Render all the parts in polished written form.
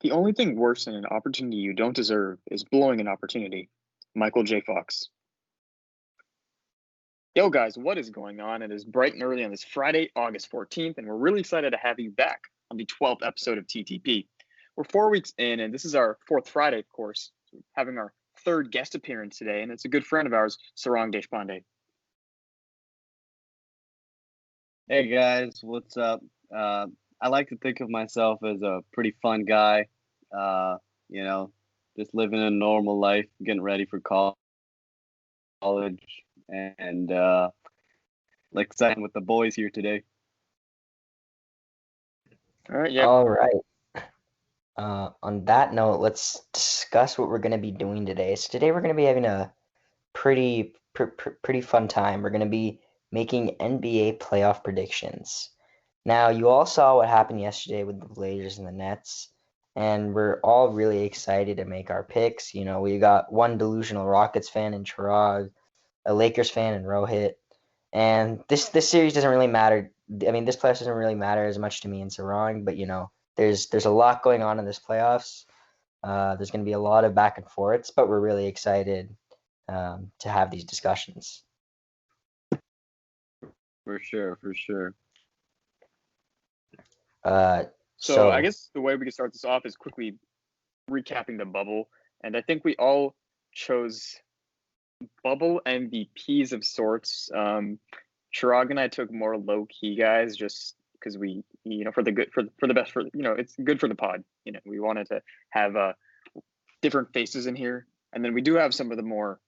The only thing worse than an opportunity you don't deserve is blowing an opportunity. Michael J. Fox. Yo, guys, what is going on? It is bright and early on this Friday, August 14th, and we're really excited to have you back on the 12th episode of TTP. We're 4 weeks in, and this is our fourth Friday, of course, having our third guest appearance today, and it's a good friend of ours, Sarang Deshpande. Hey guys, what's up? I like to think of myself as a pretty fun guy. Uh, you know, just living a normal life, getting ready for college, and like excited with the boys here today. All right, yeah. All right. On that note, let's discuss what we're going to be doing today. So today we're going to be having a pretty fun time. We're going to be making NBA playoff predictions. Now, you all saw what happened yesterday with the Blazers and the Nets, and we're all really excited to make our picks. You know, we got one delusional Rockets fan in Chirag, a Lakers fan in Rohit, and this series doesn't really matter. I mean, this playoffs doesn't really matter as much to me and Sarang, but you know, there's a lot going on in this playoffs. There's going to be a lot of back and forths, but we're really excited to have these discussions. For sure. So I guess the way we can start this off is quickly recapping the bubble, and I think we all chose bubble MVPs of sorts. Chirag and I took more low key guys just because we, for the best, it's good for the pod. We wanted to have different faces in here, and then we do have some of the more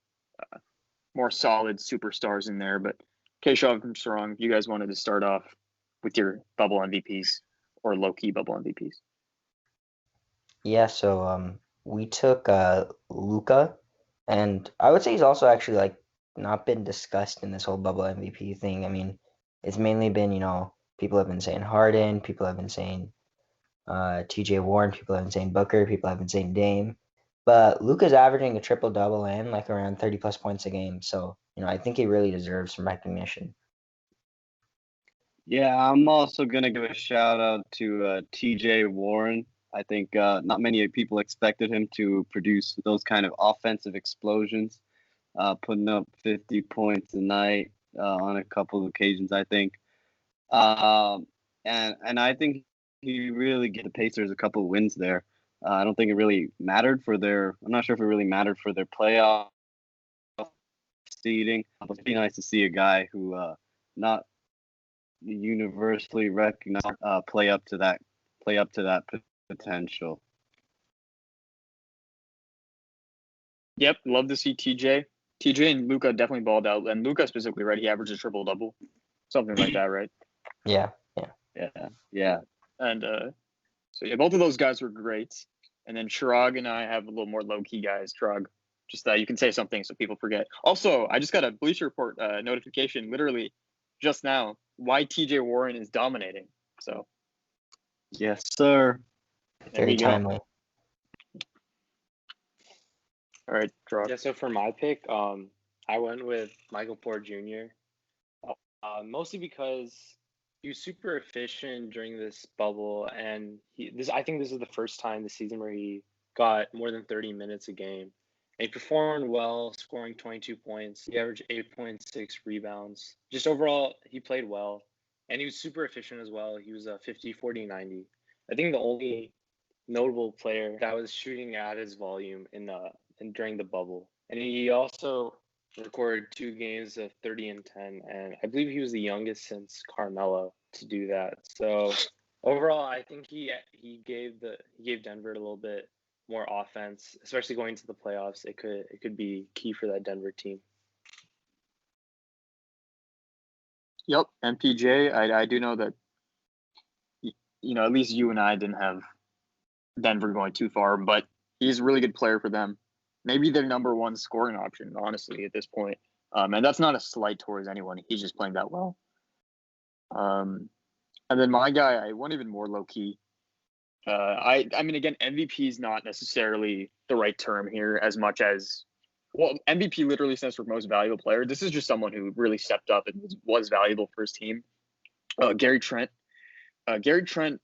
solid superstars in there. But Keshav and Sarang, you guys wanted to start off with your bubble MVPs or low key bubble MVPs. Yeah, so we took Luka, and I would say he's also actually not been discussed in this whole bubble MVP thing. I mean, it's mainly been, people have been saying Harden, people have been saying TJ Warren, people have been saying Booker, people have been saying Dame. But Luka's averaging a triple-double and around 30-plus points a game. So, I think he really deserves some recognition. Yeah, I'm also going to give a shout out to TJ Warren. I think not many people expected him to produce those kind of offensive explosions. Putting up 50 points a night on a couple of occasions, I think. And I think he really gave the Pacers a couple of wins there. I don't think it really mattered for I'm not sure if it really mattered for their playoff seeding. It'd be nice to see a guy who not universally recognized play up to that potential. Yep, love to see TJ. TJ and Luka definitely balled out, and Luka specifically, right? He averaged a triple-double, something like that, right? Yeah. And so yeah, both of those guys were great. And then Chirag and I have a little more low-key guys. Chirag, just that you can say something so people forget. Also, I just got a Bleacher Report notification literally just now why TJ Warren is dominating. So yes, sir. Very timely. All right, Chirag. Yeah, so for my pick, I went with Michael Porter Jr. Mostly because he was super efficient during this bubble, and I think this is the first time this season where he got more than 30 minutes a game. And he performed well, scoring 22 points. He averaged 8.6 rebounds. Just overall, he played well, and he was super efficient as well. He was a 50, 40, 90. I think the only notable player that was shooting at his volume during the bubble. And he also recorded 2 games of 30 and 10, and I believe he was the youngest since Carmelo to do that. So overall, I think he gave Denver a little bit more offense, especially going to the playoffs. It could be key for that Denver team. Yep, MPJ. I do know that at least you and I didn't have Denver going too far, but he's a really good player for them. Maybe their number one scoring option, honestly, at this point. And that's not a slight towards anyone. He's just playing that well. And then my guy, I went even more low key. I mean, again, MVP is not necessarily the right term here as much as, well, MVP literally stands for most valuable player. This is just someone who really stepped up and was valuable for his team. Gary Trent. Gary Trent,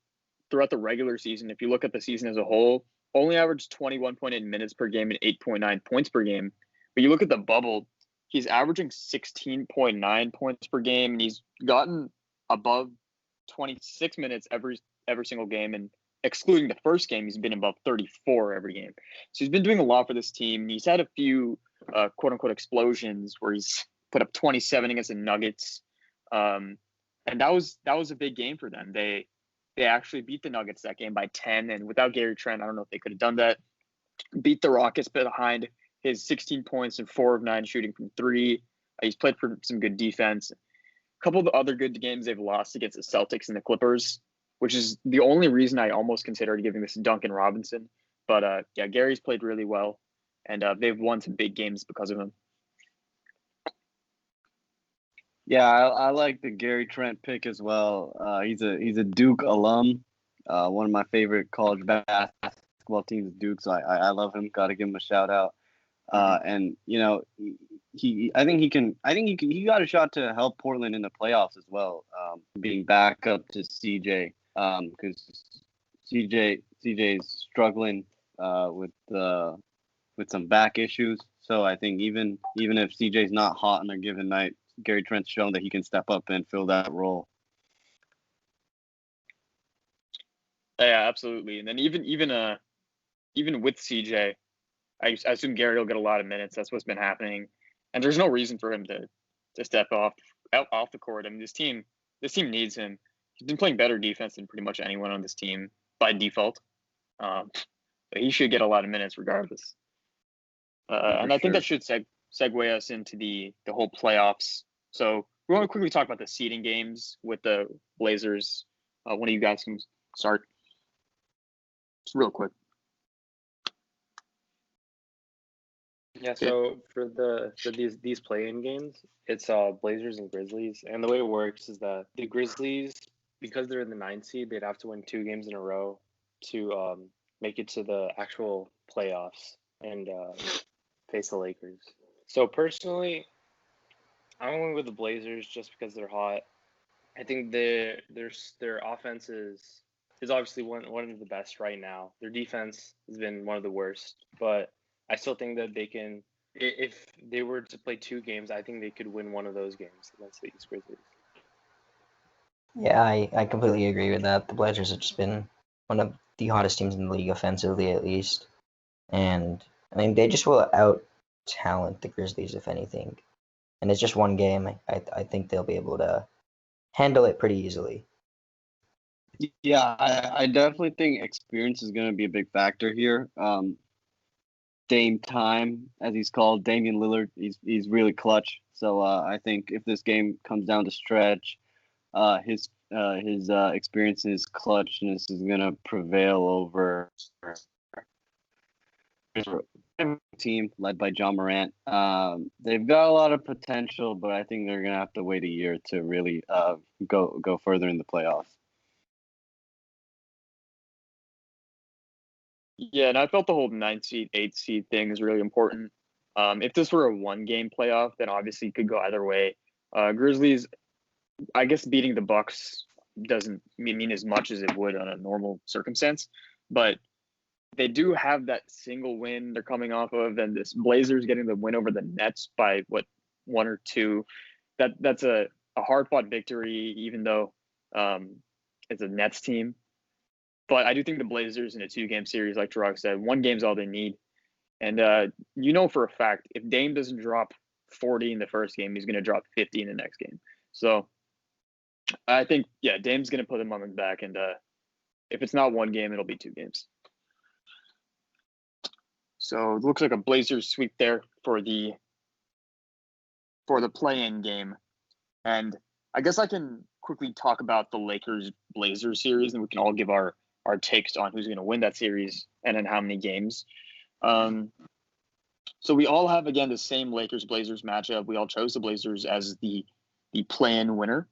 throughout the regular season, if you look at the season as a whole, only averaged 21.8 minutes per game and 8.9 points per game. But you look at the bubble, he's averaging 16.9 points per game, and he's gotten above 26 minutes every single game. And excluding the first game, he's been above 34 every game. So he's been doing a lot for this team. He's had a few quote unquote explosions where he's put up 27 against the Nuggets. And that was a big game for them. They actually beat the Nuggets that game by 10, and without Gary Trent, I don't know if they could have done that. Beat the Rockets behind his 16 points and 4 of 9 shooting from 3. He's played for some good defense. A couple of the other good games they've lost against the Celtics and the Clippers, which is the only reason I almost considered giving this to Duncan Robinson. But yeah, Gary's played really well, and they've won some big games because of him. Yeah, I like the Gary Trent pick as well. He's a Duke alum. One of my favorite college basketball teams is Duke, so I love him. Got to give him a shout out. And you know, he got a shot to help Portland in the playoffs as well. Being back up to CJ, because CJ's struggling with some back issues. So I think even if CJ's not hot on a given night, Gary Trent's shown that he can step up and fill that role. Yeah, absolutely. And then even with CJ, I assume Gary will get a lot of minutes. That's what's been happening, and there's no reason for him to step off the court. I mean, this team needs him. He's been playing better defense than pretty much anyone on this team by default. But he should get a lot of minutes regardless. And I think that should segue us into the whole playoffs. So we want to quickly talk about the seeding games with the Blazers. One of you guys can start. Just real quick. Yeah, so for these play-in games, it's Blazers and Grizzlies, and the way it works is that the Grizzlies, because they're in the 9th seed, they'd have to win 2 games in a row to make it to the actual playoffs and face the Lakers. So personally, I'm going with the Blazers just because they're hot. I think their offense is obviously one of the best right now. Their defense has been one of the worst, but I still think that they can. If they were to play 2 games, I think they could win one of those games against the East Grizzlies. Yeah, I completely agree with that. The Blazers have just been one of the hottest teams in the league offensively, at least. And I mean, they just will out-talent the Grizzlies, if anything. And it's just one game. I think they'll be able to handle it pretty easily. Yeah, I definitely think experience is going to be a big factor here. Dame time, as he's called, Damian Lillard, he's really clutch. So I think if this game comes down to stretch, his experience and his clutchness is going to prevail over team led by John Morant. They've got a lot of potential, but I think they're going to have to wait a year to really go further in the playoffs. Yeah, and I felt the whole 9th seed, 8th seed thing is really important. If this were a 1-game playoff, then obviously it could go either way. Grizzlies, I guess beating the Bucks doesn't mean as much as it would on a normal circumstance, but they do have that single win they're coming off of, and this Blazers getting the win over the Nets by 1 or 2. That's a hard-fought victory, even though it's a Nets team. But I do think the Blazers in a 2-game series, like Chirag said, 1 game's all they need. And for a fact, if Dame doesn't drop 40 in the first game, he's going to drop 50 in the next game. So I think, yeah, Dame's going to put him on his back. And if it's not 1 game, it'll be 2 games. So it looks like a Blazers sweep there for the play-in game. And I guess I can quickly talk about the Lakers-Blazers series, and we can all give our takes on who's going to win that series and in how many games. So we all have, again, the same Lakers-Blazers matchup. We all chose the Blazers as the play-in winner.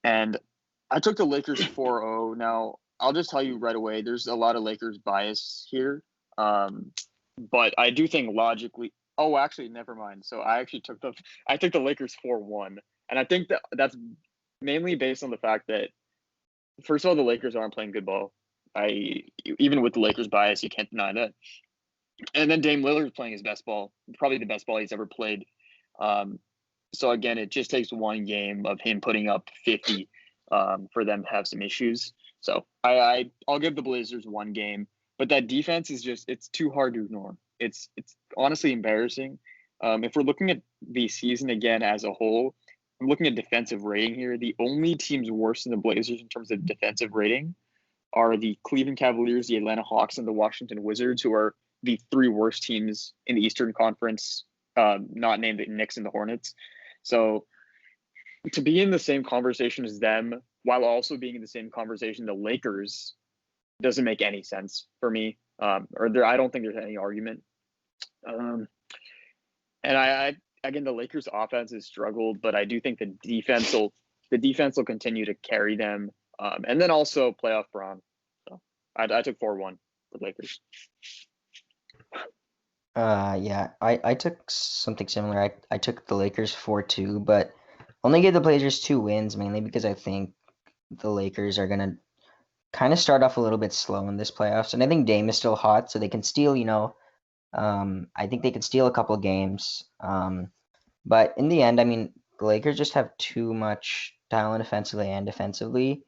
And I took the Lakers 4-0. Now, I'll just tell you right away, there's a lot of Lakers bias here. But I do think logically – oh, actually, never mind. So I actually took the Lakers 4-1. And I think that's mainly based on the fact that first of all, the Lakers aren't playing good ball. Even with the Lakers bias, you can't deny that. And then Dame Lillard's playing his best ball, probably the best ball he's ever played. So again, it just takes one game of him putting up 50 for them to have some issues. So I'll give the Blazers one game, but that defense is it's too hard to ignore. It's honestly embarrassing. If we're looking at the season again as a whole, I'm looking at defensive rating here. The only teams worse than the Blazers in terms of defensive rating are the Cleveland Cavaliers, the Atlanta Hawks, and the Washington Wizards, who are the three worst teams in the Eastern Conference, not named the Knicks and the Hornets. So to be in the same conversation as them, while also being in the same conversation the Lakers, doesn't make any sense for me. I don't think there's any argument. And again, the Lakers' offense has struggled, but I do think the defense will continue to carry them. And then also playoff Braun. So I took 4-1 for Lakers. Yeah, I took something similar. I took the Lakers 4-2, but only gave the Blazers 2 wins, mainly because I think the Lakers are gonna kind of start off a little bit slow in this playoffs, and I think Dame is still hot, so they can steal. I think they could steal a couple games. But in the end, I mean, the Lakers just have too much talent offensively and defensively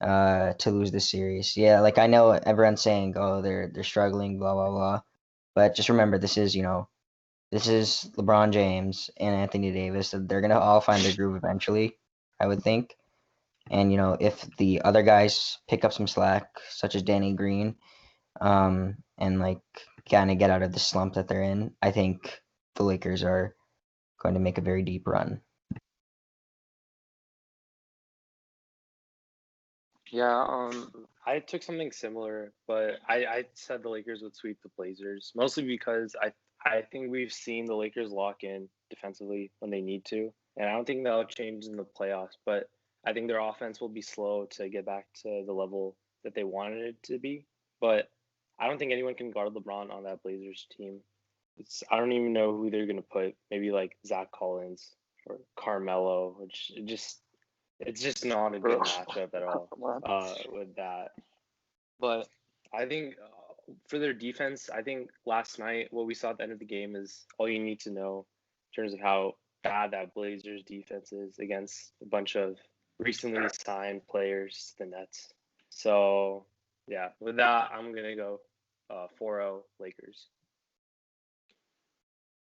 to lose this series. Yeah, like I know everyone's saying, oh, they're struggling, blah blah blah. But just remember, this is LeBron James and Anthony Davis. So they're gonna all find their groove eventually, I would think. And if the other guys pick up some slack, such as Danny Green, and like kind of get out of the slump that they're in, I think the Lakers are going to make a very deep run. Yeah, I took something similar, but I said the Lakers would sweep the Blazers, mostly because I think we've seen the Lakers lock in defensively when they need to, and I don't think that'll change in the playoffs, but I think their offense will be slow to get back to the level that they wanted it to be. But I don't think anyone can guard LeBron on that Blazers team. I don't even know who they're gonna put. Maybe like Zach Collins or Carmelo, which it's just not a good matchup at all with that. But I think for their defense, I think last night what we saw at the end of the game is all you need to know in terms of how bad that Blazers defense is against a bunch of recently signed players to the Nets. So yeah, with that, I'm gonna go 4-0 Lakers.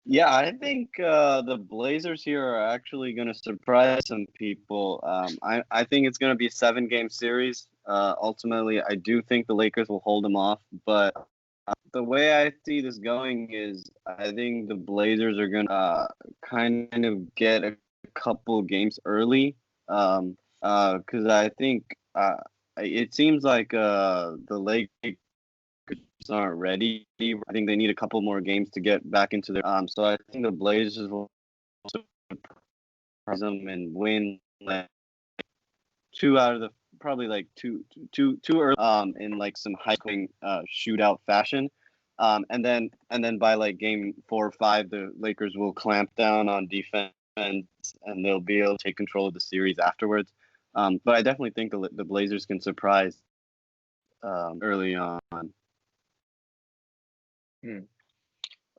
Yeah, I think the Blazers here are actually going to surprise some people. I think it's going to be a 7-game series. Ultimately, I do think the Lakers will hold them off. But the way I see this going is I think the Blazers are going to kind of get a couple games early. Because I think it seems like the Lakers aren't ready. I think they need a couple more games to get back into their so I think the Blazers will surprise them and win like 2 out of the probably like two early in like some high scoring shootout fashion. And then by like game 4 or 5 the Lakers will clamp down on defense and they'll be able to take control of the series afterwards. But I definitely think the Blazers can surprise early on.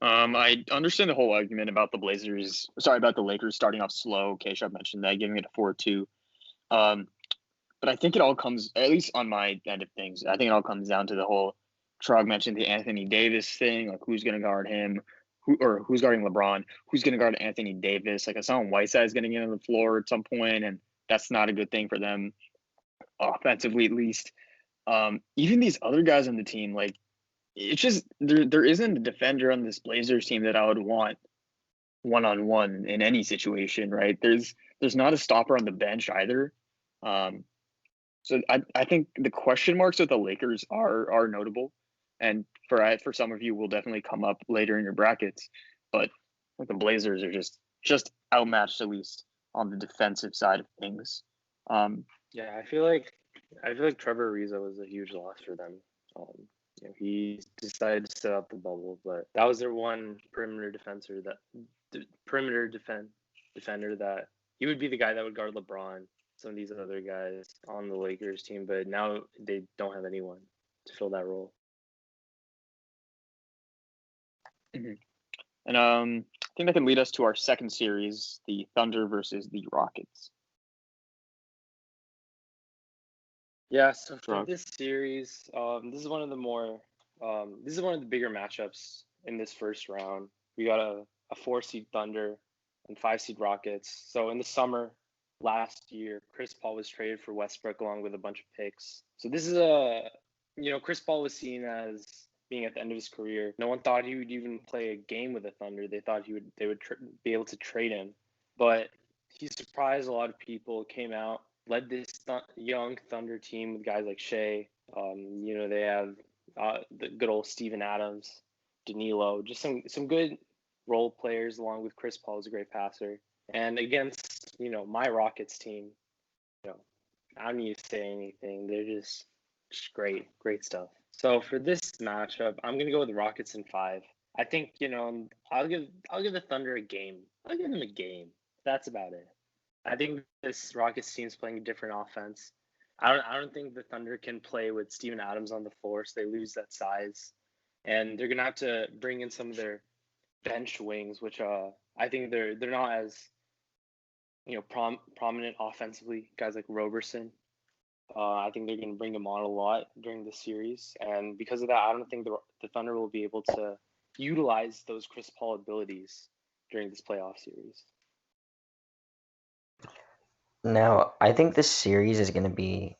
I understand the whole argument about the Lakers starting off slow. Keshav mentioned that, giving it a 4-2. But I think it all comes, at least on my end of things, I think it all comes down to the whole, Trog mentioned the Anthony Davis thing, like who's going to guard him, who's guarding LeBron, who's going to guard Anthony Davis. Like I saw Whiteside's getting in on the floor at some point, and that's not a good thing for them, offensively at least. Even these other guys on the team, like, it's just there isn't a defender on this Blazers team that I would want one-on-one in any situation, right? There's not a stopper on the bench either. So I think the question marks with the Lakers are notable, and for some of you will definitely come up later in your brackets. But the Blazers are just outmatched, at least on the defensive side of things. Yeah, I feel like Trevor Ariza was a huge loss for them. He decided to set up the bubble, but that was their one perimeter defender that he would be the guy that would guard LeBron some of these other guys on the Lakers team, but now they don't have anyone to fill that role. Mm-hmm. And I think that can lead us to our second series, the Thunder versus the Rockets. Yeah, so for this series, this is one of the bigger matchups in this first round. We got a 4-seed Thunder and 5-seed Rockets. So in the summer last year, Chris Paul was traded for Westbrook along with a bunch of picks. So this is Chris Paul was seen as being at the end of his career. No one thought he would even play a game with the Thunder. They thought they would be able to trade him, but he surprised a lot of people. Came out, led this young Thunder team with guys like Shea. They have the good old Steven Adams, Danilo, just some good role players along with Chris Paul, who's a great passer. And against my Rockets team, I don't need to say anything. They're just great stuff. So for this matchup, I'm gonna go with the Rockets in 5. I think I'll give the Thunder a game. I'll give them a game. That's about it. I think this Rockets team's playing a different offense. I don't think the Thunder can play with Steven Adams on the floor, so they lose that size, and they're gonna have to bring in some of their bench wings, which I think they're not as prominent offensively. Guys like Roberson. I think they're going to bring him on a lot during the series, and because of that, I don't think the Thunder will be able to utilize those Chris Paul abilities during this playoff series. Now, I think this series is going to be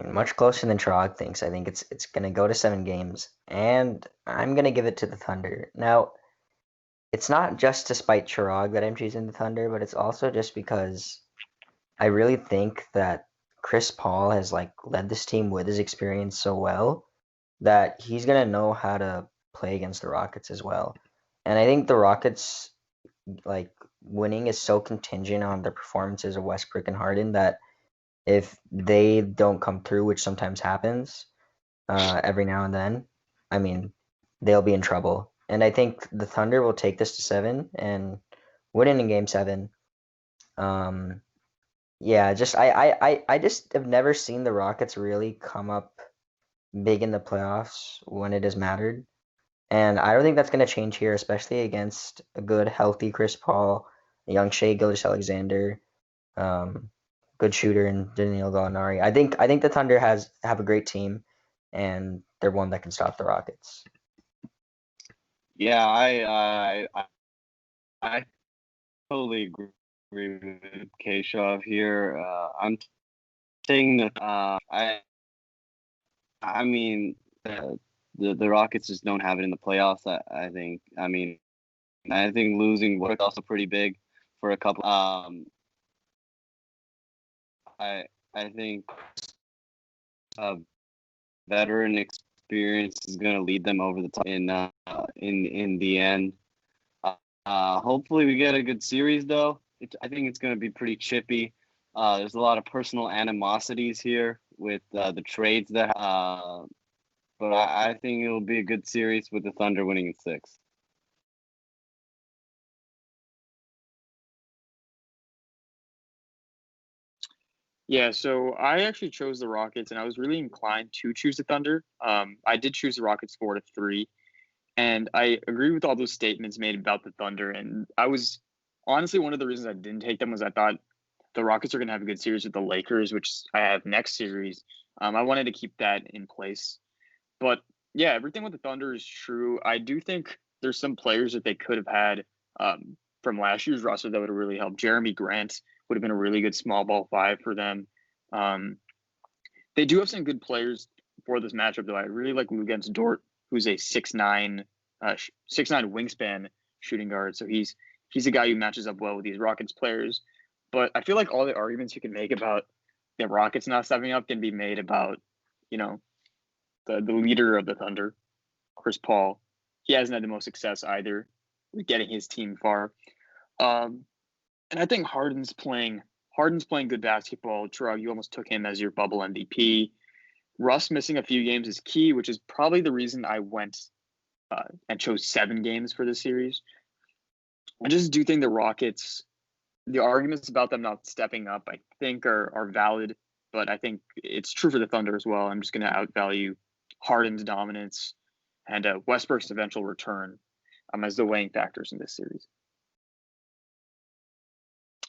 much closer than Trog thinks. I think it's going to go to 7 games, and I'm going to give it to the Thunder. Now, it's not just to spite Chirag that I'm choosing the Thunder, but it's also just because I really think that Chris Paul has led this team with his experience so well that he's gonna know how to play against the Rockets as well. And I think the Rockets winning is so contingent on the performances of Westbrook and Harden that if they don't come through, which sometimes happens every now and then, I mean, they'll be in trouble. And I think the Thunder will take this to 7 and win it in Game 7. Yeah, I just have never seen the Rockets really come up big in the playoffs when it has mattered. And I don't think that's going to change here, especially against a good, healthy Chris Paul, a young Shea Gilgeous-Alexander, good shooter in Danilo Gallinari. I think the Thunder have a great team, and they're one that can stop the Rockets. Yeah, I totally agree with Keshav here. I'm saying that I mean the Rockets just don't have it in the playoffs. I think losing was also pretty big for a couple. I think veteran experience is going to lead them over the top in the end. Hopefully we get a good series though. I think it's going to be pretty chippy. There's a lot of personal animosities here with the trades but I think it'll be a good series with the Thunder winning in 6. Yeah, so I actually chose the Rockets, and I was really inclined to choose the Thunder. I did choose the Rockets 4-3, and I agree with all those statements made about the Thunder. And I was honestly, one of the reasons I didn't take them was I thought the Rockets are going to have a good series with the Lakers, which I have next series. I wanted to keep that in place. But yeah, everything with the Thunder is true. I do think there's some players that they could have had from last year's roster that would have really helped. Jeremy Grant would have been a really good small ball 5 for them. They do have some good players for this matchup, though. I really like Luguentz Dort, who's a 6'9" wingspan shooting guard. So he's a guy who matches up well with these Rockets players. But I feel like all the arguments you can make about the Rockets not stepping up can be made about, the leader of the Thunder, Chris Paul. He hasn't had the most success either with getting his team far. And I think Harden's playing good basketball. Chirag, you almost took him as your bubble MVP. Russ missing a few games is key, which is probably the reason I went and chose 7 games for this series. I just do think the Rockets the arguments about them not stepping up, I think, are valid, but I think it's true for the Thunder as well. I'm just going to outvalue Harden's dominance and Westbrook's eventual return as the weighing factors in this series.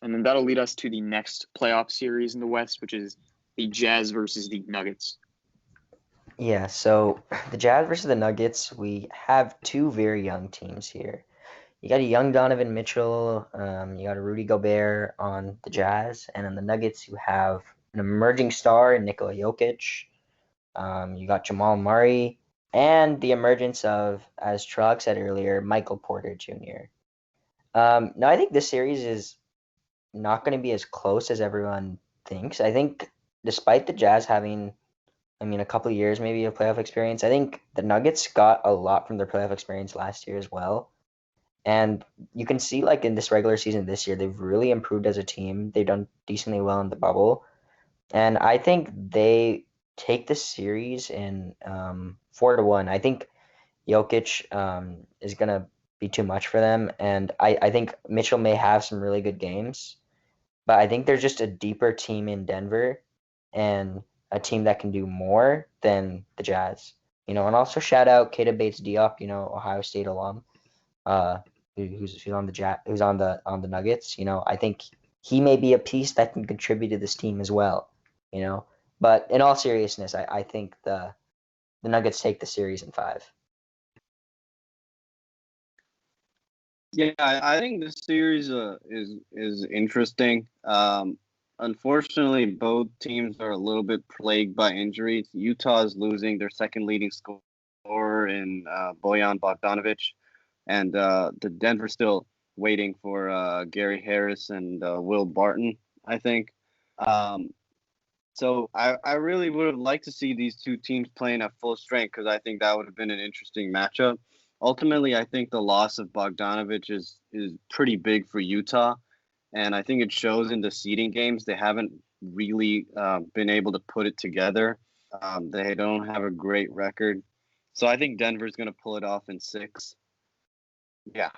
And then that'll lead us to the next playoff series in the West, which is the Jazz versus the Nuggets. Yeah, so the Jazz versus the Nuggets, we have two very young teams here. You got a young Donovan Mitchell, you got a Rudy Gobert on the Jazz, and on the Nuggets you have an emerging star in Nikola Jokic. You got Jamal Murray, and the emergence of, as Trog said earlier, Michael Porter Jr. Now, I think this series is not going to be as close as everyone thinks. I think despite the Jazz having, a couple of years maybe of playoff experience, I think the Nuggets got a lot from their playoff experience last year as well. And you can see, like, in this regular season this year, they've really improved as a team. They've done decently well in the bubble. And I think they take the series in 4-1. I think Jokic is going to be too much for them. And I think Mitchell may have some really good games. But I think there's just a deeper team in Denver and a team that can do more than the Jazz. And also shout out Keita Bates-Diop, Ohio State alum. Who's on the Nuggets. I think he may be a piece that can contribute to this team as well. But in all seriousness, I think the Nuggets take the series in 5. Yeah, I think this series is interesting. Unfortunately, both teams are a little bit plagued by injuries. Utah is losing their second leading scorer in Bojan Bogdanovic. And the Denver's still waiting for Gary Harris and Will Barton, I think. So I really would have liked to see these two teams playing at full strength because I think that would have been an interesting matchup. Ultimately, I think the loss of Bogdanovic is pretty big for Utah. And I think it shows in the seeding games. They haven't really been able to put it together. They don't have a great record. So I think Denver's going to pull it off in 6. Yeah.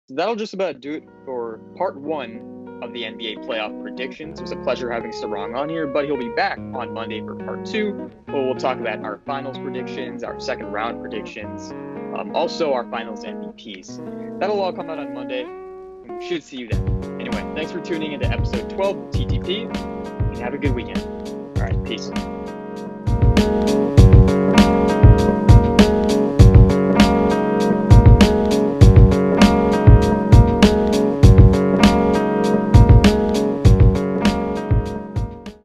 So that'll just about do it for part 1 of the NBA playoff predictions. It was a pleasure having Sarang on here, but he'll be back on Monday for part 2, where we'll talk about our finals predictions, our second round predictions, also our finals MVPs. That'll all come out on Monday, and we should see you then. Anyway, thanks for tuning into episode 12 of TTP, and have a good weekend. All right, peace.